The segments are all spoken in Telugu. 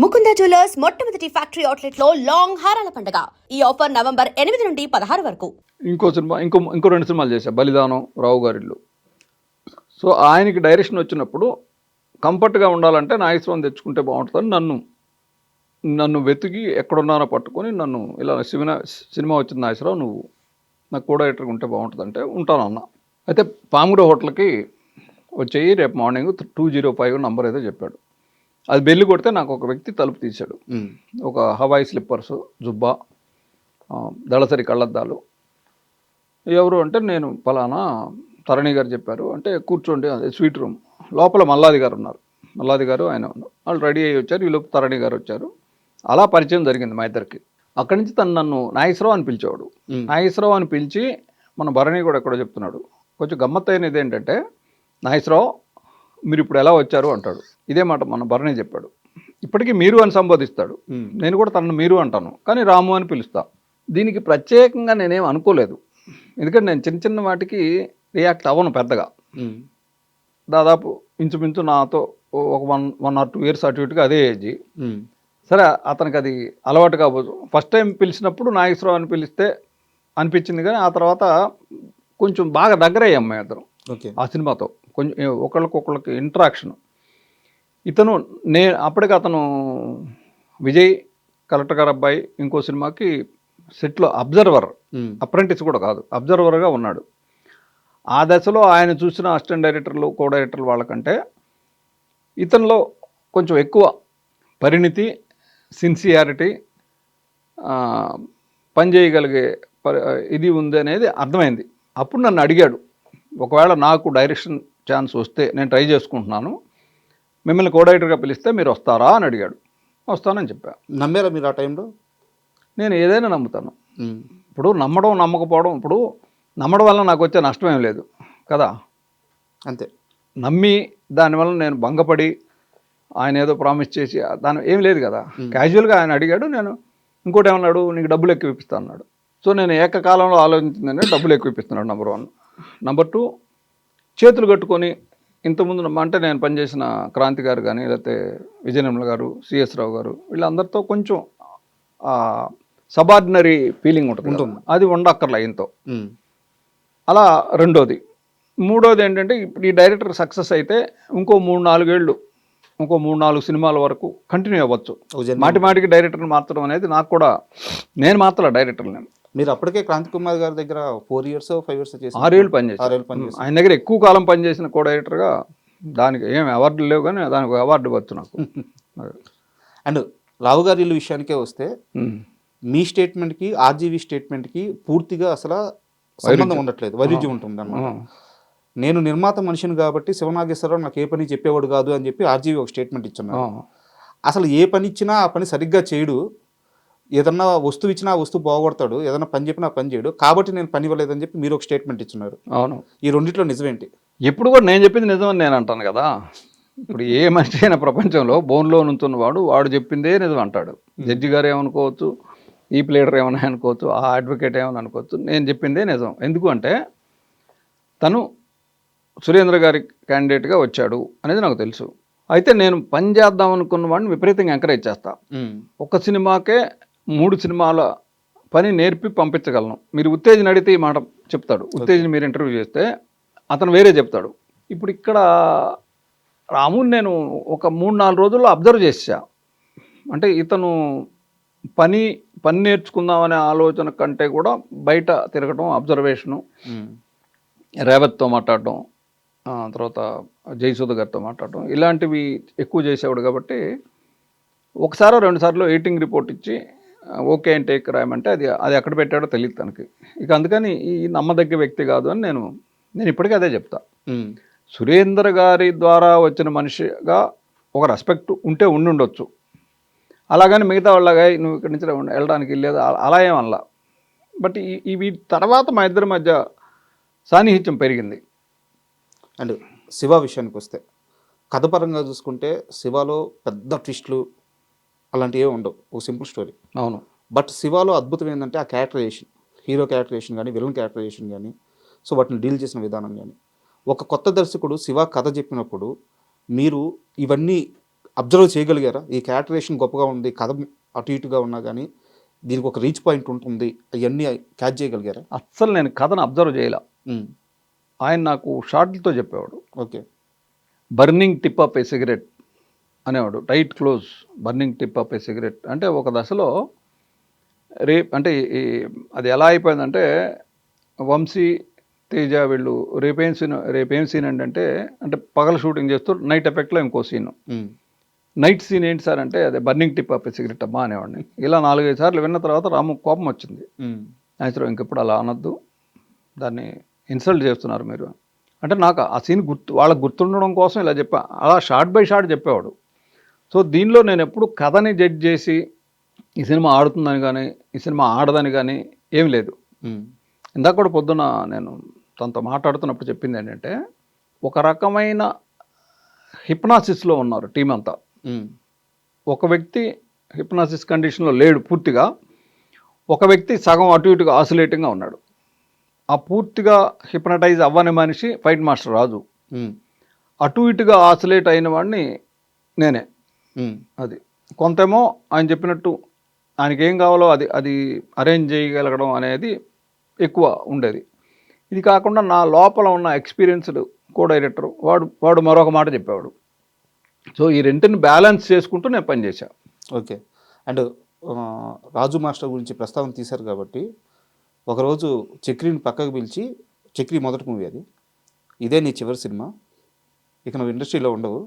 ముకుంద జ్యువెలర్స్ మొట్టమొదటి ఫ్యాక్టరీ అవుట్లెట్ లో లాంగ్ హారాల పండుగ. ఈ ఆఫర్ నవంబర్ 8 నుండి 16 వరకు. ఇంకో సినిమా ఇంకో 2 సినిమాలు చేశా, బలిదానం, రావు గారిల్లు. సో ఆయనకి డైరెక్షన్ వచ్చినప్పుడు కంఫర్ట్గా ఉండాలంటే నాగేశ్వరం తెచ్చుకుంటే బాగుంటుందని నన్ను వెతికి ఎక్కడున్నానో పట్టుకొని నన్ను ఇలా సినిమా వచ్చింది నాగేశ్వరరావు, నువ్వు నాకు కో డైరెక్టర్గా ఉంటే బాగుంటుందంటే ఉంటానన్న. అయితే పాముర హోటల్కి వచ్చేయి, రేపు మార్నింగ్ 205 నంబర్ ఏదో చెప్పాడు. అది బెల్లి కొడితే నాకు ఒక వ్యక్తి తలుపు తీశాడు. ఒక హవాయి స్లిప్పర్స్, జుబ్బా, దళసరి కళ్ళద్దాలు. ఎవరు అంటే నేను ఫలానా తరణి గారు చెప్పారు అంటే, కూర్చోండి, అదే స్వీట్ రూమ్ లోపల మల్లాది గారు ఉన్నారు. మల్లాది గారు ఆయన ఉన్నారు, వాళ్ళు రెడీ అయ్యి వచ్చారు. ఈలోపు తరణి గారు వచ్చారు. అలా పరిచయం జరిగింది మా ఇద్దరికి. అక్కడి నుంచి నన్ను నాగేశ్వరరావు అని పిలిచేవాడు. నాగేశ్వరరావు అని పిలిచి మన భరణి కూడా ఎక్కడో చెప్తున్నాడు. కొంచెం గమ్మత్తైనది ఏంటంటే, నాగేశ్వరరావు మీరు ఇప్పుడు ఎలా వచ్చారు అంటాడు. ఇదే మాట మన భరణి చెప్పాడు. ఇప్పటికీ మీరు అని సంబోధిస్తాడు. నేను కూడా తనను మీరు అంటాను, కానీ రాము అని పిలుస్తా. దీనికి ప్రత్యేకంగా నేనేం అనుకోలేదు, ఎందుకంటే నేను చిన్న చిన్న వాటికి రియాక్ట్ అవ్వను పెద్దగా. దాదాపు ఇంచుమించు నాతో ఒక 1 or 2 years అటు ఇటుగా అదే ఏజ్. సరే, అతనికి అది అలవాటు కాబోదు. ఫస్ట్ టైం పిలిచినప్పుడు నాగేశ్వరరావు అని పిలిస్తే అనిపించింది, కానీ ఆ తర్వాత కొంచెం బాగా దగ్గర అయ్యాం మేము ఇద్దరం ఆ సినిమాతో. కొంచెం ఒకళ్ళకి ఇంట్రాక్షన్. ఇతను అప్పటికి అతను విజయ్, కలెక్టర్ గారు అబ్బాయి, ఇంకో సినిమాకి సెట్లో అబ్జర్వర్, అప్రెంటిస్ కూడా కాదు, అబ్జర్వర్గా ఉన్నాడు. ఆ దశలో ఆయన చూసిన అసిస్టెంట్ డైరెక్టర్లు, కో డైరెక్టర్లు వాళ్ళకంటే ఇతనిలో కొంచెం ఎక్కువ పరిణితి, సిన్సియారిటీ, పని చేయగలిగే ఇది ఉంది అనేది అర్థమైంది. అప్పుడు నన్ను అడిగాడు, ఒకవేళ నాకు డైరెక్షన్ ఛాన్స్ వస్తే నేను ట్రై చేసుకుంటున్నాను, మిమ్మల్ని కో డైరెక్టర్గా పిలిస్తే మీరు వస్తారా అని అడిగాడు. వస్తానని చెప్పా. నమ్మారా మీరు ఆ టైంలో? నేను ఏదైనా నమ్ముతాను. ఇప్పుడు నమ్మడం నమ్మకపోవడం, ఇప్పుడు నమ్మడం వల్ల నాకు వచ్చే నష్టం ఏం లేదు కదా. అంతే. నమ్మి దానివల్ల నేను భంగపడి ఆయన ఏదో ప్రామిస్ చేసి దాని ఏం లేదు కదా. క్యాజువల్గా ఆయన అడిగాడు, నేను ఇంకోటి ఏమన్నాడు, నీకు డబ్బులు ఎక్కువ ఇప్పిస్తా అన్నాడు. సో నేను ఏకకాలంలో ఆలోచించిందంటే డబ్బులు ఎక్కువ ఇప్పిస్తున్నాడు, నెంబర్ 1. నెంబర్ 2, చేతులు కట్టుకొని ఇంతకుముందు అంటే నేను పనిచేసిన క్రాంతి గారు కానీ, లేకపోతే విజయనిర్మల గారు, సిఎస్ రావు గారు, వీళ్ళందరితో కొంచెం సబార్డినరీ ఫీలింగ్ ఉంటుంది, అది ఉండక్కర్లే ఇంతో. అలా రెండోది. మూడోది ఏంటంటే, ఇప్పుడు ఈ డైరెక్టర్ సక్సెస్ అయితే ఇంకో 3-4 ఏళ్ళు, ఇంకో 3-4 సినిమాల వరకు కంటిన్యూ అవ్వచ్చు. మాటికి డైరెక్టర్ని మార్చడం అనేది నాకు కూడా, నేను మార్చలే డైరెక్టర్. నేను మీరు అప్పటికే క్రాంతి కుమార్ గారి దగ్గర 4 years 5 years చేసి 6 ఏళ్ళు పనిచేసి ఆయన దగ్గర ఎక్కువ కాలం పనిచేసిన కో డైరెక్టర్గా. దానికి ఏం అవార్డులు లేవు, కానీ దానికి అవార్డు వచ్చు నాకు. అండ్ రావు గారి ఇల్లు విషయానికే వస్తే, మీ స్టేట్మెంట్కి ఆర్జీవీ స్టేట్మెంట్కి పూర్తిగా అసలు సంబంధం ఉండట్లేదు, వైరుధ్యం ఉంటుంది అన్నమాట. నేను నిర్మాత మనిషిని కాబట్టి శివనాగేశ్వరరావు నాకు ఏ పని చెప్పేవాడు కాదు అని చెప్పి ఆర్జీవీ ఒక స్టేట్మెంట్ ఇచ్చున్నారు. అసలు ఏ పని ఇచ్చినా ఆ పని సరిగ్గా చేయడు, ఏదన్నా వస్తువు ఇచ్చినా ఆ వస్తువు బాగొడతాడు, ఏదన్నా పని చెప్పినా పని చేయడు, కాబట్టి నేను పని ఇవ్వలేదని చెప్పి మీరు ఒక స్టేట్మెంట్ ఇచ్చున్నారు. అవును. ఈ రెండిట్లో నిజమేంటి? ఎప్పుడు కూడా నేను చెప్పింది నిజమని నేను అంటాను కదా. ఇప్పుడు ఏ మనిషి అయినా ప్రపంచంలో బోన్లో నుంచున్నవాడు వాడు చెప్పిందే నిజం అంటాడు. జడ్జి గారు ఏమనుకోవచ్చు, ఈ ప్లేడర్ ఏమైనా అనుకోవచ్చు, ఆ అడ్వకేట్ ఏమైనా అనుకోవచ్చు, నేను చెప్పిందే నిజం. ఎందుకు అంటే, తను సురేంద్ర గారి క్యాండిడేట్గా వచ్చాడు అనేది నాకు తెలుసు. అయితే నేను పని చేద్దాం అనుకున్న వాడిని విపరీతంగా ఎంకరేజ్ చేస్తా. ఒక సినిమాకే 3 సినిమాల పని నేర్పి పంపించగలను. మీరు ఉత్తేజన అడిగితే ఈ మాట చెప్తాడు. ఉత్తేజన మీరు ఇంటర్వ్యూ చేస్తే అతను వేరే చెప్తాడు. ఇప్పుడు ఇక్కడ రాముని నేను ఒక 3-4 రోజుల్లో అబ్జర్వ్ చేసా. అంటే ఇతను పని నేర్చుకుందామనే ఆలోచన కంటే కూడా బయట తిరగడం, అబ్జర్వేషను, రేవత్తో మాట్లాడడం, తర్వాత జయసుధ గారితో మాట్లాడడం, ఇలాంటివి ఎక్కువ చేసేవాడు. కాబట్టి 1-2 సార్లు ఎడిటింగ్ రిపోర్ట్ ఇచ్చి ఓకే అని టేక్ రాయమంటే అది ఎక్కడ పెట్టాడో తెలియదు తనకి. ఇక అందుకని ఈ నమ్మదగ్గ వ్యక్తి కాదు అని నేను ఇప్పటికీ అదే చెప్తా. సురేంద్ర గారి ద్వారా వచ్చిన మనిషిగా ఒక రెస్పెక్ట్ ఉంటే ఉండొచ్చు, అలాగని మిగతా వాళ్ళగా నువ్వు ఇక్కడి నుంచి వెళ్ళడానికి లేదు అలా ఏమనలా. బట్ ఈ తర్వాత మా ఇద్దరి మధ్య సాన్నిహిత్యం పెరిగింది. అండ్ శివ విషయానికి వస్తే, కథపరంగా చూసుకుంటే శివలో పెద్ద ట్విస్టులు అలాంటివి ఏమి ఉండవు, ఒక సింపుల్ స్టోరీ. అవును. బట్ శివలో అద్భుతం ఏంటంటే ఆ క్యారెక్టరైజేషన్, హీరో క్యారెక్టరైజేషన్ కానీ, విలన్ క్యారెక్టరైజేషన్ కానీ, సో వాటిని డీల్ చేసిన విధానం కానీ. ఒక కొత్త దర్శకుడు శివ కథ చెప్పినప్పుడు మీరు ఇవన్నీ అబ్జర్వ్ చేయగలిగారా? ఈ క్యారెక్టరేషన్ గొప్పగా ఉంది, కథ అటు ఇటుగా ఉన్నా కానీ దీనికి ఒక రీచ్ పాయింట్ ఉంటుంది, అవన్నీ క్యాచ్ చేయగలిగారా? అస్సలు నేను కథను అబ్జర్వ్ చేయలే. ఆయన నాకు షార్ట్లతో చెప్పేవాడు. Okay. Burning tip of a cigarette అనేవాడు. Tight close burning tip of a cigarette అంటే ఒక దశలో అంటే అది ఎలా అయిపోయిందంటే వంశీ తేజ వీళ్ళు రేపేం సీన్ అంటే పగల షూటింగ్ చేస్తూ నైట్ ఎఫెక్ట్లో ఇంకో సీను. నైట్ సీన్ ఏంటి సార్ అంటే అదే burning tip of a cigarette అమ్మా అనేవాడిని. ఇలా 4-5 సార్లు విన్న తర్వాత రాము కోపం వచ్చింది. నేచురల్ ఇంకెప్పుడు అలా అనొద్దు, దాన్ని ఇన్సల్ట్ చేస్తున్నారు మీరు అంటే. నాకు ఆ సీన్ వాళ్ళకి గుర్తుండడం కోసం ఇలా చెప్పా. అలా షార్ట్ బై షార్ట్ చెప్పేవాడు. సో దీనిలో నేను ఎప్పుడు కథని జడ్జ్ చేసి ఈ సినిమా ఆడుతుందని కానీ ఈ సినిమా ఆడదని కానీ ఏం లేదు. ఇందాక కూడా పొద్దున నేను తనతో మాట్లాడుతున్నప్పుడు చెప్పింది ఏంటంటే ఒక రకమైన హిప్నాసిస్లో ఉన్నారు టీం అంతా. ఒక వ్యక్తి హిప్నాసిస్ కండిషన్లో లేడు పూర్తిగా, ఒక వ్యక్తి సగం అటు ఇటుగా ఆసిలేటింగ్గా ఉన్నాడు. ఆ పూర్తిగా హిప్నటైజ్ అవ్వని మనిషి ఫైట్ మాస్టర్ రాజు, అటు ఇటుగా ఆసిలేట్ అయిన వాడిని నేనే. అది కొంతేమో ఆయన చెప్పినట్టు ఆయనకి ఏం కావాలో అది అరేంజ్ చేయగలగడం అనేది ఎక్కువ ఉండేది. ఇది కాకుండా నా లోపల ఉన్న ఎక్స్పీరియన్స్డ్ కో డైరెక్టర్ వాడు మరొక మాట చెప్పేవాడు. సో ఈ రెంటిని బ్యాలెన్స్ చేసుకుంటూ నేను పనిచేశాను. ఓకే. అండ్ రాజు మాస్టర్ గురించి ప్రస్తావన తీశారు కాబట్టి ఒకరోజు చక్రిని పక్కకు పిలిచి, చక్రి మొదటి మూవీ అది, ఇదే నీ చివరి సినిమా, ఇక నువ్వు ఇండస్ట్రీలో ఉండవు,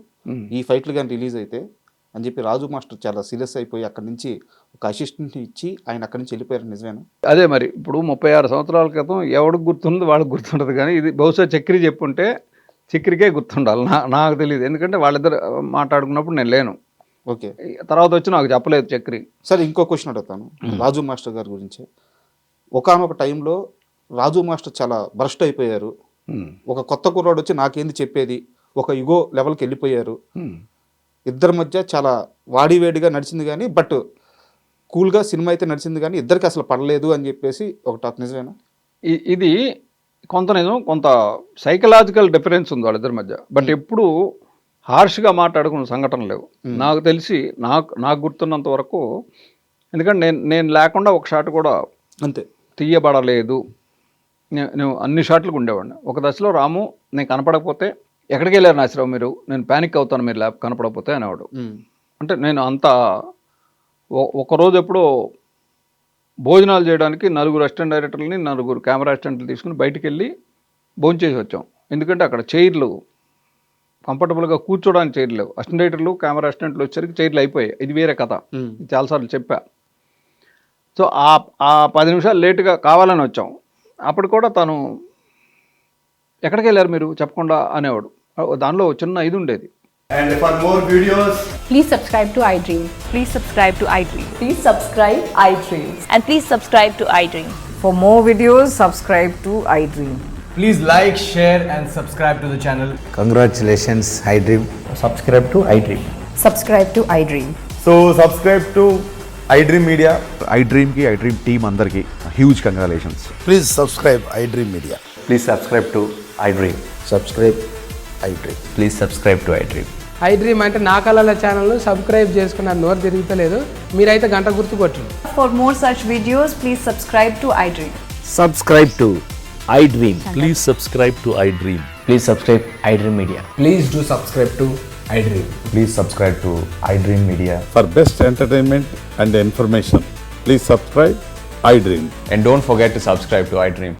ఈ ఫైట్లు కానీ రిలీజ్ అయితే అని చెప్పి రాజు మాస్టర్ చాలా సీరియస్ అయిపోయి అక్కడి నుంచి ఒక అసిస్టెంట్ని ఇచ్చి ఆయన అక్కడి నుంచి వెళ్ళిపోయారు. నిజమేనా? అదే మరి ఇప్పుడు 36 సంవత్సరాల క్రితం ఎవడికి గుర్తుంది వాళ్ళకి గుర్తుంటుంది, కానీ ఇది బహుశా చక్రి చెప్పుంటే చక్రికే గుర్తుండాలి. నాకు తెలియదు, ఎందుకంటే వాళ్ళిద్దరు మాట్లాడుకున్నప్పుడు నేను లేను. ఓకే. తర్వాత వచ్చి నాకు చెప్పలేదు చక్రి. సరే, ఇంకో క్వశ్చన్ అడుగుతాను రాజు మాస్టర్ గారి గురించి. ఒకానొక టైంలో రాజు మాస్టర్ చాలా భ్రష్ట్ అయిపోయారు. ఒక కొత్త కుర్రాడు వచ్చి నాకేంది చెప్పేది, ఒక ఇగో లెవెల్కి వెళ్ళిపోయారు. ఇద్దరి మధ్య చాలా వాడివేడిగా నడిచింది, కానీ బట్ కూల్గా సినిమా అయితే నడిచింది, కానీ ఇద్దరికి అసలు పడలేదు అని చెప్పేసి ఒక టాక్. నిజమేనా? ఇది కొంత నిజం, కొంత సైకలాజికల్ డిఫరెన్స్ ఉంది వాళ్ళిద్దరి మధ్య. బట్ ఎప్పుడు హార్ష్గా మాట్లాడుకున్న సంఘటనలు లేవు నాకు తెలిసి. నాకు గుర్తున్నంత వరకు, ఎందుకంటే నేను లేకుండా ఒక షాట్ కూడా అంతే తీయబడలేదు. నేను అన్ని షాట్లకు ఉండేవాడిని. ఒక దశలో రాము నేను కనపడకపోతే ఎక్కడికి వెళ్ళారు నాసిరావు మీరు, నేను ప్యానిక్ అవుతాను మీరు కనపడకపోతే అనేవాడు. అంటే నేను అంత ఒకరోజు ఎప్పుడో భోజనాలు చేయడానికి 4 అసిస్టెంట్ డైరెక్టర్లని 4 కెమెరా అసిస్టెంట్లు తీసుకుని బయటికి వెళ్ళి భోంచేసి వచ్చాం. ఎందుకంటే అక్కడ చైర్లు కంఫర్టబుల్గా కూర్చోడానికి చైర్లు లేవు. అసిస్టెంట్ డైరెక్టర్లు కెమెరా అసిస్టెంట్లు వచ్చేసరికి చైర్లు అయిపోయాయి. ఇది వేరే కథ, చాలాసార్లు చెప్పా. సో ఆ 10 నిమిషాలు లేటుగా కావాలని వచ్చాం. అప్పుడు కూడా తను ఎక్కడికి వెళ్ళారు మీరు చెప్పకుండా అనేవాడు. దానిలో చిన్న ఇది ఉండేది. And for more videos, Please subscribe to iDream. Please subscribe to iDream. Please subscribe iDream. And please subscribe to iDream. For more videos, subscribe to iDream. please like, share and subscribe to the channel. Congratulations, iDream. Subscribe to iDream. Subscribe to iDream. So subscribe to iDream Media. iDream ki iDream team andarki huge congratulations. Please subscribe iDream Media. Please subscribe to iDream. Subscribe iDream. Please subscribe to iDream. iDream అంటే నా కళల ఛానల్ను సబ్స్క్రైబ్ చేసుకున్న నోరు తిరుగుతలేదు, మీరైతే గంట గుర్తు కొట్టండి. For more such videos, please subscribe to iDream. Subscribe to iDream. Please subscribe to iDream. Please subscribe iDream Media. Please do subscribe to iDream. Please subscribe to iDream Media. For best entertainment and information, please subscribe iDream. And don't forget to subscribe to iDream.